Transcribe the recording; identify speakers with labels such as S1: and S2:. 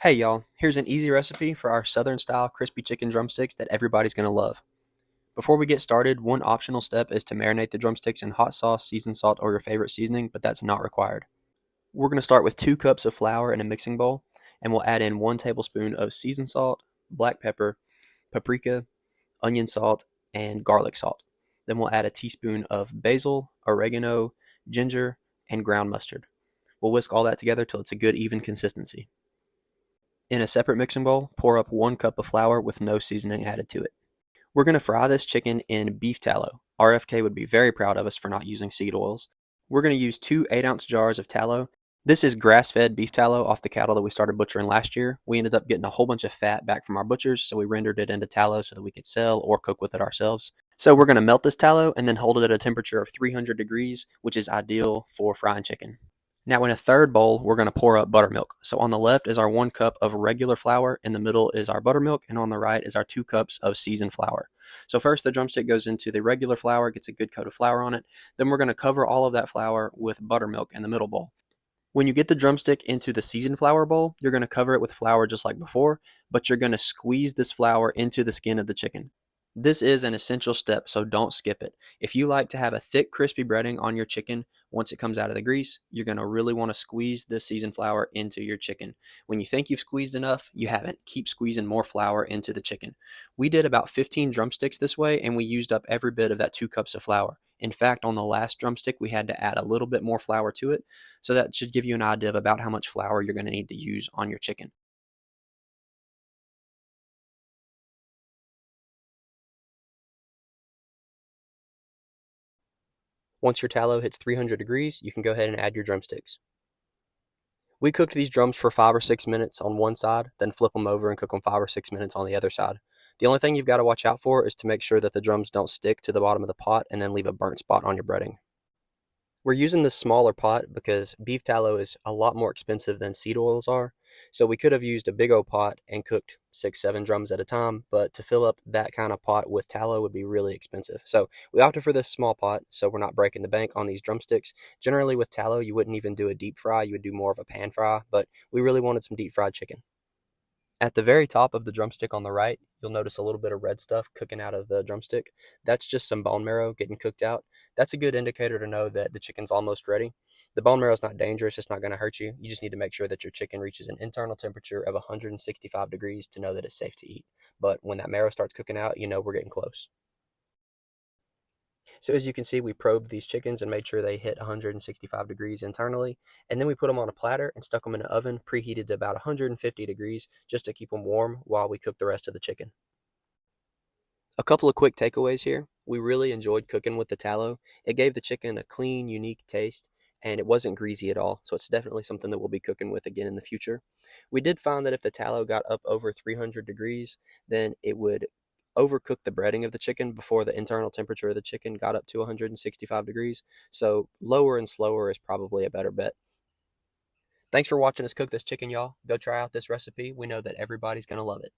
S1: Hey y'all, here's an easy recipe for our southern style crispy chicken drumsticks that everybody's going to love. Before we get started, one optional step is to marinate the drumsticks in hot sauce, seasoned salt, or your favorite seasoning, but that's not required. We're going to start with 2 cups of flour in a mixing bowl, and we'll add in 1 tablespoon of seasoned salt, black pepper, paprika, onion salt, and garlic salt. Then we'll add a teaspoon of basil, oregano, ginger, and ground mustard. We'll whisk all that together till it's a good even consistency. In a separate mixing bowl, pour up 1 cup of flour with no seasoning added to it. We're going to fry this chicken in beef tallow. RFK would be very proud of us for not using seed oils. We're going to use 2 8-ounce jars of tallow. This is grass-fed beef tallow off the cattle that we started butchering last year. We ended up getting a whole bunch of fat back from our butchers, so we rendered it into tallow so that we could sell or cook with it ourselves. So we're going to melt this tallow and then hold it at a temperature of 300 degrees, which is ideal for frying chicken. Now in a third bowl, we're going to pour up buttermilk. So on the left is our 1 cup of regular flour, in the middle is our buttermilk, and on the right is our 2 cups of seasoned flour. So first the drumstick goes into the regular flour, gets a good coat of flour on it. Then we're going to cover all of that flour with buttermilk in the middle bowl. When you get the drumstick into the seasoned flour bowl, you're going to cover it with flour just like before, but you're going to squeeze this flour into the skin of the chicken. This is an essential step, so don't skip it. If you like to have a thick, crispy breading on your chicken once it comes out of the grease, you're going to really want to squeeze this seasoned flour into your chicken. When you think you've squeezed enough, you haven't. Keep squeezing more flour into the chicken. We did about 15 drumsticks this way, and we used up every bit of that 2 cups of flour. In fact, on the last drumstick, we had to add a little bit more flour to it, so that should give you an idea of about how much flour you're going to need to use on your chicken. Once your tallow hits 300 degrees, you can go ahead and add your drumsticks. We cooked these drums for 5 or 6 minutes on one side, then flip them over and cook them 5 or 6 minutes on the other side. The only thing you've got to watch out for is to make sure that the drums don't stick to the bottom of the pot and then leave a burnt spot on your breading. We're using this smaller pot because beef tallow is a lot more expensive than seed oils are. So we could have used a big old pot and cooked 6, 7 drums at a time, but to fill up that kind of pot with tallow would be really expensive. So we opted for this small pot so we're not breaking the bank on these drumsticks. Generally with tallow, you wouldn't even do a deep fry, you would do more of a pan fry, but we really wanted some deep fried chicken. At the very top of the drumstick on the right, you'll notice a little bit of red stuff cooking out of the drumstick. That's just some bone marrow getting cooked out. That's a good indicator to know that the chicken's almost ready. The bone marrow is not dangerous, it's not going to hurt you. You just need to make sure that your chicken reaches an internal temperature of 165 degrees to know that it's safe to eat. But when that marrow starts cooking out, you know we're getting close. So as you can see, we probed these chickens and made sure they hit 165 degrees internally. And then we put them on a platter and stuck them in an oven preheated to about 150 degrees just to keep them warm while we cook the rest of the chicken. A couple of quick takeaways here. We really enjoyed cooking with the tallow. It gave the chicken a clean, unique taste, and it wasn't greasy at all. So it's definitely something that we'll be cooking with again in the future. We did find that if the tallow got up over 300 degrees, then it would overcook the breading of the chicken before the internal temperature of the chicken got up to 165 degrees. So lower and slower is probably a better bet. Thanks for watching us cook this chicken, y'all. Go try out this recipe. We know that everybody's going to love it.